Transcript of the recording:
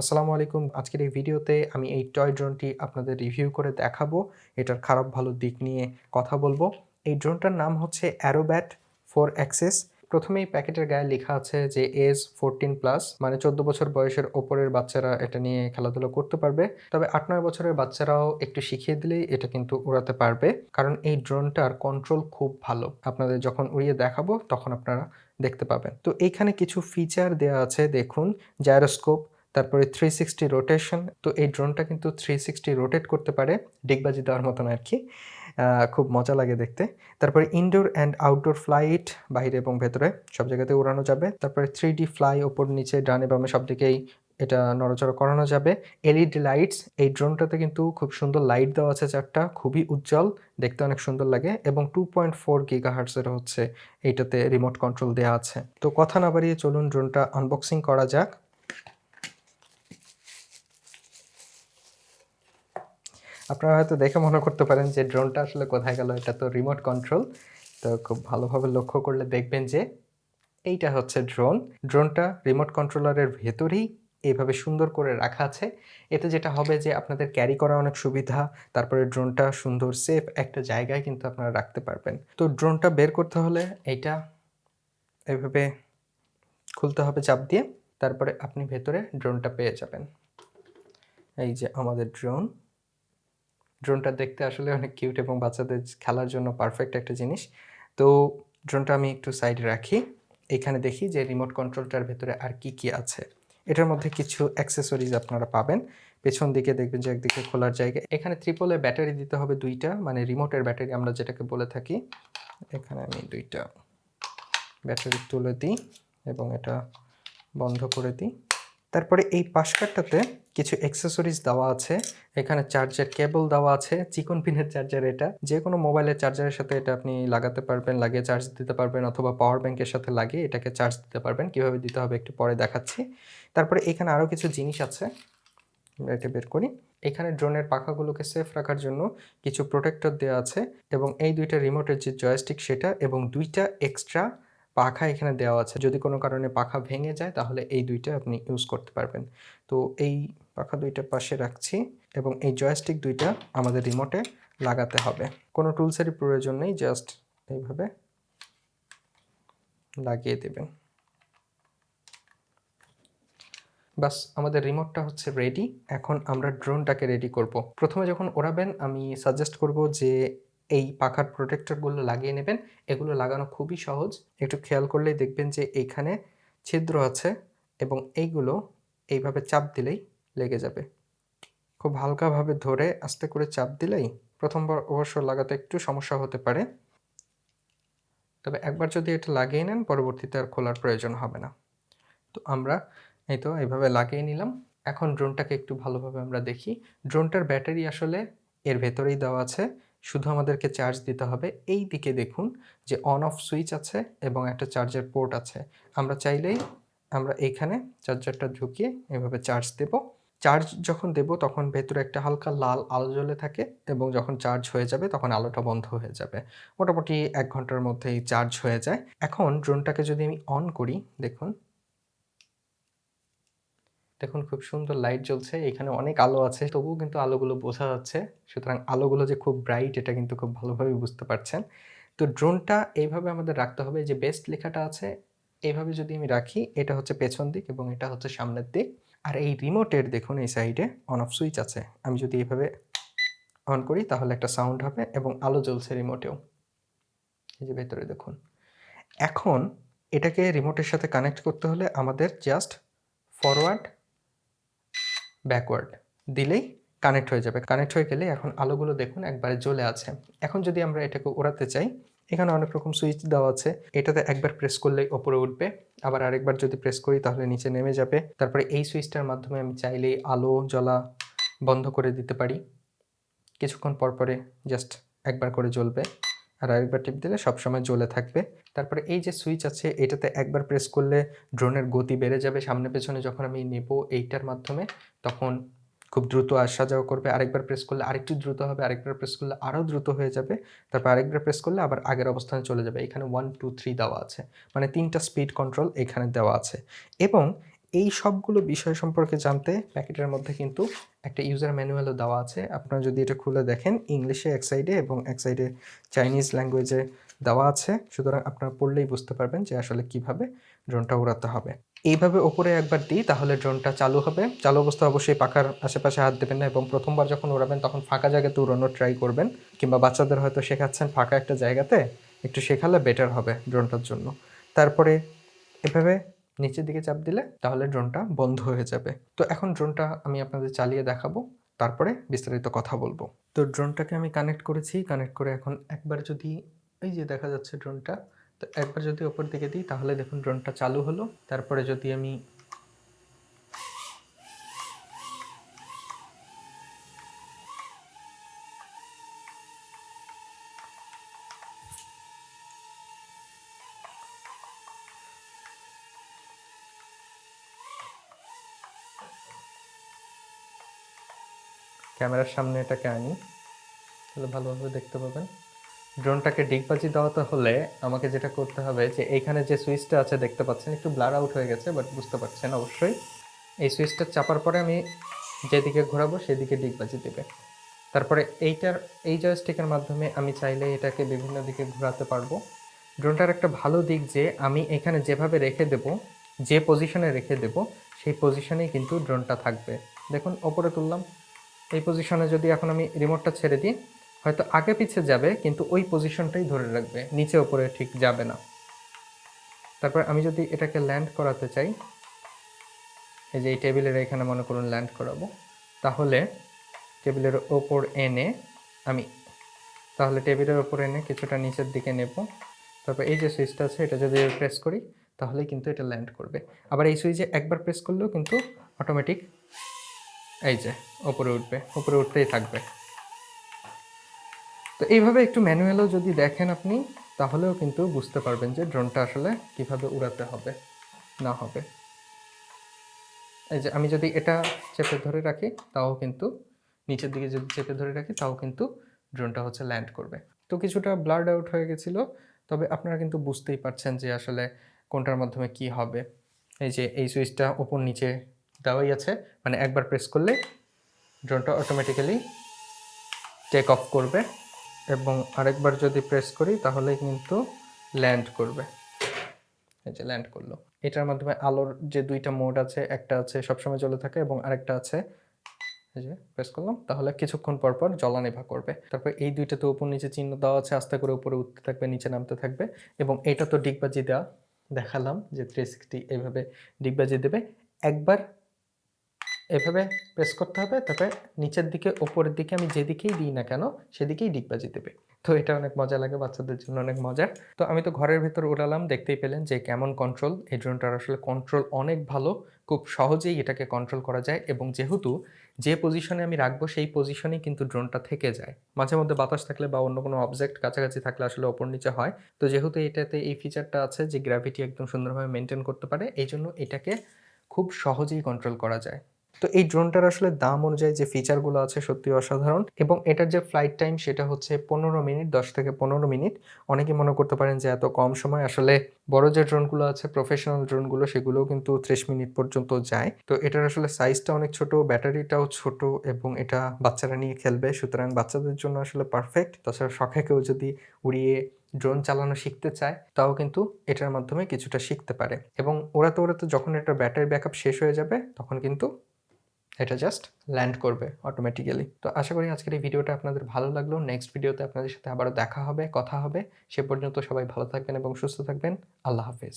আসসালামু আলাইকুম। আজকের এই ভিডিওতে আমি এই টয় ড্রোনটি আপনাদের রিভিউ করে দেখাবো। এটার খারাপ ভালো দিক নিয়ে কথা বলবো। এই ড্রোনটার নাম হচ্ছে Aerobat Four-Axix। প্রথমেই প্যাকেটের গায়ে লেখা আছে যে এজ 14+ মানে 14 বছর বয়সের ওপরের বাচ্চারা এটা নিয়ে খেলাধুলা করতে পারবে। তবে 8-9 বছরের বাচ্চারাও একটু শিখিয়ে দিলেই এটা কিন্তু উড়াতে পারবে। কারণ এই ড্রোনটার কন্ট্রোল খুব ভালো। আপনাদের যখন উড়িয়ে দেখাবো তখন আপনারা দেখতে পাবেন। তো এইখানে কিছু ফিচার দেয়া আছে দেখুন, জাইরোস্কোপ, তারপরে 360 রোটেশন। তো এই ড্রোনটা কিন্তু 360 রোটেট করতে পারে, ডিগবাজি দেওয়ার মতন আরকি। খুব মজা লাগে দেখতে। তারপরে ইনডোর অ্যান্ড আউটডোর ফ্লাইট, বাইরে এবং ভেতরে সব জায়গাতে উড়ানো যাবে। তারপরে 3D ফ্লাই, ওপর নিচে ডানে বামে সব দিকেই এটা নড়াচড়া করানো যাবে। এলইডি লাইটস, এই ড্রোনটাতে কিন্তু খুব সুন্দর লাইট দেওয়া আছে 4টা, খুবই উজ্জ্বল, দেখতে অনেক সুন্দর লাগে এবং 2.4 GHz এর হচ্ছে এইটাতে রিমোট কন্ট্রোল দেয়া আছে। তো কথা না বাড়িয়ে চলুন ড্রোনটা আনবক্সিং করা যাক। আপনারা হয়তো দেখে মনে করতে পারেন যে ড্রোনটা আসলে কোথায় গেল, এটা তো রিমোট কন্ট্রোল। তো খুব ভালোভাবে লক্ষ্য করলে দেখবেন যে এইটা হচ্ছে ড্রোন। ড্রোনটা রিমোট কন্ট্রোলারের ভেতরেই এইভাবে সুন্দর করে রাখা আছে। এতে যেটা হবে যে আপনাদের ক্যারি করা অনেক সুবিধা, তারপরে ড্রোনটা সুন্দর সেফ একটা জায়গায় কিন্তু আপনারা রাখতে পারবেন। তো ড্রোনটা বের করতে হলে এইটা এভাবে খুলতে হবে চাপ দিয়ে, তারপরে আপনি ভেতরে ড্রোনটা পেয়ে যাবেন। এই যে আমাদের ড্রোন। ড্রোনটা দেখতে আসলে অনেক কিউট এবং বাচ্চাদের খেলার জন্য পারফেক্ট একটা জিনিস। তো ড্রোনটা আমি একটু সাইডে রাখি। এখানে দেখি যে রিমোট কন্ট্রোলটার ভেতরে আর কি আছে। এটার মধ্যে কিছু অ্যাক্সেসরিজ আপনারা পাবেন। পেছন দিকে দেখবেন যে একদিকে খোলার জায়গা। এখানে ট্রিপলে ব্যাটারি দিতে হবে 2টা, মানে রিমোটের ব্যাটারি আমরা যেটাকে বলে থাকি। এখানে আমি 2টা ব্যাটারি তুলে দিই এবং এটা বন্ধ করে দিই। তারপরে এই পাশকারটাতে কিছু অ্যাক্সেসরিজ দেওয়া আছে। এখানে চার্জের কেবল দেওয়া আছে, চিকন পিনের চার্জার এটা। যেকোনো মোবাইলের চার্জারের সাথে এটা আপনি লাগাতে পারবেন, লাগিয়ে চার্জ দিতে পারবেন, অথবা পাওয়ার ব্যাংকের সাথে লাগিয়ে এটাকে চার্জ দিতে পারবেন। কিভাবে দিতে হবে একটু পরে দেখাচ্ছি। তারপরে এখানে আরও কিছু জিনিস আছে, আমরা এটা বের করি। এখানে ড্রোনের পাখাগুলোকে সেফ রাখার জন্য কিছু প্রোটেক্টর দেওয়া আছে এবং এই 2টা রিমোটের যে জয়স্টিক সেটা, এবং 2টা এক্সট্রা পাখা এখানে দেওয়া আছে। যদি কোনো কারণে পাখা ভেঙে যায় তাহলে এই 2টা আপনি ইউজ করতে পারবেন। তো এই পাখা 2টা পাশে রাখছি এবং এই জয়স্টিক 2টা আমাদের রিমোটে লাগাতে হবে। কোনো টুলসেরই প্রয়োজন নেই, জাস্ট এইভাবে লাগিয়ে দেবেন। বাস, আমাদের রিমোটটা হচ্ছে রেডি। এখন আমরা ড্রোনটাকে রেডি করব। প্রথমে যখন ওড়াবেন আমি সাজেস্ট করব যে এই পাখার প্রোটেক্টরগুলো লাগিয়ে নেবেন। এগুলো লাগানো খুবই সহজ। একটু খেয়াল করলেই দেখবেন যে এইখানে ছিদ্র আছে এবং এইগুলো এইভাবে চাপ দিলেই লেগে যাবে। খুব হালকাভাবে ধরে আস্তে করে চাপ দিলেই, প্রথমবার অবশ্য লাগাতে একটু সমস্যা হতে পারে, তবে একবার যদি এটা লাগিয়ে নেন পরবর্তীতে আর খোলার প্রয়োজন হবে না। তো আমরা এই তো এইভাবে লাগিয়ে নিলাম। এখন ড্রোনটাকে একটু ভালোভাবে আমরা দেখি। ড্রোনটার ব্যাটারি আসলে এর ভেতরেই দেওয়া আছে, শুধু আমাদেরকে চার্জ দিতে হবে। এই দিকে দেখুন যে অন অফ সুইচ আছে এবং একটা চার্জের পোর্ট আছে। আমরা চাইলেই আমরা এইখানে চার্জারটা ঢুকিয়ে এভাবে চার্জ দেব। চার্জ যখন দেব তখন ভেতরে একটা হালকা লাল আলো জ্বলে থাকে এবং যখন চার্জ হয়ে যাবে তখন আলোটা বন্ধ হয়ে যাবে। মোটামুটি 1 ঘন্টার মধ্যেই চার্জ হয়ে যায়। এখন ড্রোনটাকে যদি আমি অন করি, দেখুন খুব সুন্দর লাইট জ্বলছে। এখানে অনেক আলো আছে, তবুও কিন্তু আলোগুলো বোঝা যাচ্ছে। সুতরাং আলোগুলো যে খুব ব্রাইট এটা কিন্তু খুব ভালোভাবে বুঝতে পারছেন। তো ড্রোনটা এইভাবে আমাদের রাখতে হবে, যে বেস্ট লেখাটা আছে এইভাবে যদি আমি রাখি, এটা হচ্ছে পেছন দিক এবং এটা হচ্ছে সামনের দিক। আর এই রিমোটের দেখুন এই সাইডে অন অফ সুইচ আছে। আমি যদি এইভাবে অন করি তাহলে একটা সাউন্ড হবে এবং আলো জ্বলছে রিমোটেও। এই যে ভেতরে দেখুন। এখন এটাকে রিমোটের সাথে কানেক্ট করতে হলে আমাদের জাস্ট ফরওয়ার্ড ব্যাকওয়ার্ড দিলেই কানেক্ট হয়ে যাবে। কানেক্ট হয়ে গেলে এখন আলোগুলো দেখুন একবারে জ্বলে আছে। এখন যদি আমরা এটাকে ওড়াতে চাই, এখানে অনেক রকম সুইচ দেওয়া আছে। এটাতে একবার প্রেস করলেই ওপরে উঠবে, আবার আরেকবার যদি প্রেস করি তাহলে নিচে নেমে যাবে। তারপরে এই সুইচটার মাধ্যমে আমি চাইলেই আলো জ্বলা বন্ধ করে দিতে পারি। কিছুক্ষণ পর পরে জাস্ট একবার করে জ্বলবে, আর আরেকবার টিপ দিলে সবসময় জ্বলে থাকবে। তারপরে এই যে সুইচ আছে এটাতে একবার প্রেস করলে ড্রোনের গতি বেড়ে যাবে। সামনে পেছনে যখন আমি নেব এইটার মাধ্যমে, তখন খুব দ্রুত আসা যাওয়া করবে। আরেকবার প্রেস করলে আরেকটু দ্রুত হবে, আরেকবার প্রেস করলে আরও দ্রুত হয়ে যাবে। তারপর আরেকবার প্রেস করলে আবার আগের অবস্থানে চলে যাবে। এখানে 1 2 3 দেওয়া আছে, মানে 3টা স্পিড কন্ট্রোল এখানে দেওয়া আছে। এবং এই সবগুলো বিষয় সম্পর্কে জানতে প্যাকেটের মধ্যে কিন্তু একটা ইউজার ম্যানুয়ালও দেওয়া আছে। আপনারা যদি এটা খুলে দেখেন, ইংলিশে এক সাইডে এবং এক সাইডে চাইনিজ ল্যাঙ্গুয়েজে দেওয়া আছে। সুতরাং আপনারা পড়লেই বুঝতে পারবেন যে আসলে কিভাবে ড্রোনটা উড়াতে হবে। এইভাবে ওপরে একবার দিই তাহলে ড্রোনটা চালু হবে। চালু অবস্থায় অবশ্যই পাখার আশেপাশে হাত দেবেন না এবং প্রথমবার যখন উড়াবেন তখন ফাঁকা জায়গাতে উড়ানোর ট্রাই করবেন, কিংবা বাচ্চাদের হয়তো শেখাচ্ছেন ফাঁকা একটা জায়গাতে, একটু শেখালে বেটার হবে ড্রোনটার জন্য। তারপরে এভাবে নিচের দিকে চাপ দিলে তাহলে ড্রোনটা বন্ধ হয়ে যাবে। তো এখন ড্রোনটা আমি আপনাদের চালিয়ে দেখাবো, তারপরে বিস্তারিত কথা বলবো। তো ড্রোনটাকে আমি কানেক্ট করেছি, কানেক্ট করে এখন একবার যদি এই যে দেখা যাচ্ছে ড্রোনটা, তো একবার যদি ওপর দিকে দিই তাহলে দেখুন ড্রোনটা চালু হলো। তারপরে যদি আমি ক্যামেরার সামনে এটাকে আনি তাহলে ভালোভাবে দেখতে পাবেন। ড্রোনটাকে ডিগবাজি দেওয়াতে হলে আমাকে যেটা করতে হবে যে এইখানে যে সুইচটা আছে দেখতে পাচ্ছেন, একটু ব্লার আউট হয়ে গেছে বাট বুঝতে পারছেন অবশ্যই। এই সুইচটা চাপার পরে আমি যেদিকে ঘোরাবো সেদিকে ডিগবাজি দেবে। তারপরে এই জয়স্টিকের মাধ্যমে আমি চাইলে এটাকে বিভিন্ন দিকে ঘোরাতে পারবো। ড্রোনটার একটা ভালো দিক যে আমি এখানে যেভাবে রেখে দেব, যে পজিশনে রেখে দেব সেই পজিশনেই কিন্তু ড্রোনটা থাকবে। দেখুন ওপরে তুললাম, এই পজিশনে যদি এখন আমি রিমোটটা ছেড়ে দিই হয়তো আগে পিছে যাবে কিন্তু ওই পজিশনটাই ধরে রাখবে, নিচে ওপরে ঠিক যাবে না। তারপর আমি যদি এটাকে ল্যান্ড করাতে চাই, এই যে এই টেবিলের এখানে মনে করুন ল্যান্ড করাবো, তাহলে টেবিলের ওপর এনে আমি টেবিলের ওপর এনে কিছুটা নিচের দিকে নেব। তারপর এই যে সুইচটা আছে এটা যদি প্রেস করি তাহলেই কিন্তু এটা ল্যান্ড করবে। আবার এই সুইচে একবার প্রেস করলেও কিন্তু অটোমেটিক এই যে ওপরে উঠবে, ওপরে উঠতেই থাকবে। তো এইভাবে একটু ম্যানুয়ালও যদি দেখেন আপনি তাহলেও কিন্তু বুঝতে পারবেন যে ড্রোনটা আসলে কিভাবে উড়াতে হবে না হবে। এই যে আমি যদি এটা চেপে ধরে রাখি তাও কিন্তু, নিচের দিকে যদি চেপে ধরে রাখি তাও কিন্তু ড্রোনটা হচ্ছে ল্যান্ড করবে। তো কিছুটা ব্লার্ড আউট হয়ে গেছিলো, তবে আপনারা কিন্তু বুঝতেই পারছেন যে আসলে কোনটার মাধ্যমে কি হবে। এই যে এই সুইচটা ওপর নিচে দেওয়াই আছে, মানে একবার প্রেস করলে ড্রোনটা অটোমেটিক্যালি টেক অফ করবে এবং আরেকবার যদি প্রেস করি তাহলে কিন্তু ল্যান্ড করবে। এই যে ল্যান্ড করলো। এটার মাধ্যমে আলোর যে দুইটা মোড আছে, একটা আছে সবসময় জ্বলে থাকে এবং আরেকটা আছে এই যে প্রেস করলাম তাহলে কিছুক্ষণ পর পর জ্বলা-নেভা করবে। তারপর এই দুইটাতে উপর নিচে চিহ্ন দেওয়া আছে, আস্তে করে উপরে উঠতে থাকবে, নিচে নামতে থাকবে। এবং এটা তো ডিগবাজি দেওয়া দেখালাম যে 360 এইভাবে ডিগবাজি দেবে। একবার এভাবে প্রেস করতে হবে, তারপরে নিচের দিকে ওপরের দিকে আমি যেদিকেই দিই না কেন সেদিকেই ডিগবাজি দেবে। তো এটা অনেক মজা লাগে, বাচ্চাদের জন্য অনেক মজার। তো আমি তো ঘরের ভেতর উড়ালাম, দেখতেই পেলেন যে কেমন কন্ট্রোল। এই ড্রোনটার আসলে কন্ট্রোল অনেক ভালো, খুব সহজেই এটাকে কন্ট্রোল করা যায় এবং যেহেতু যে পজিশনে আমি রাখবো সেই পজিশনেই কিন্তু ড্রোনটা থেকে যায়। মাঝে মধ্যে বাতাস থাকলে বা অন্য কোনো অবজেক্ট কাছাকাছি থাকলে আসলে ওপর নিচে হয়। তো যেহেতু এটাতে এই ফিচারটা আছে যে গ্র্যাভিটি একদম সুন্দরভাবে মেনটেন করতে পারে, এই জন্য এটাকে খুব সহজেই কন্ট্রোল করা যায়। তো এই ড্রোনটার আসলে দাম অনুযায়ী যে ফিচারগুলো আছে সত্যি অসাধারণ এবং এটার যে ফ্লাইট টাইম সেটা হচ্ছে 15 মিনিট, 10 থেকে 15 মিনিট। অনেকে মনে করতে পারেন যে এত কম সময়, আসলে বড় যে ড্রোনগুলো আছে প্রফেশনাল ড্রোনগুলো সেগুলোও কিন্তু 30 মিনিট পর্যন্ত যায়। তো এটার আসলে সাইজটা অনেক ছোট, ব্যাটারিটাও ছোট এবং এটা বাচ্চারা নিয়ে খেলবে, সুতরাং বাচ্চাদের জন্য আসলে পারফেক্ট। তাছাড়া শখে কেউ যদি উড়িয়ে ড্রোন চালানো শিখতে চায় তাও কিন্তু এটার মাধ্যমে কিছুটা শিখতে পারে এবং ওড়াতে ওড়াতে যখন এটার ব্যাটারি ব্যাকআপ শেষ হয়ে যাবে তখন কিন্তু এটা জাস্ট ল্যান্ড করবে অটোমেটিক্যালি। তো আশা করি আজকের এই ভিডিওটা আপনাদের ভালো লাগলো। নেক্সট ভিডিওতে আপনাদের সাথে আবারও দেখা হবে, কথা হবে। সে পর্যন্ত সবাই ভালো থাকবেন এবং সুস্থ থাকবেন। আল্লাহ হাফেজ।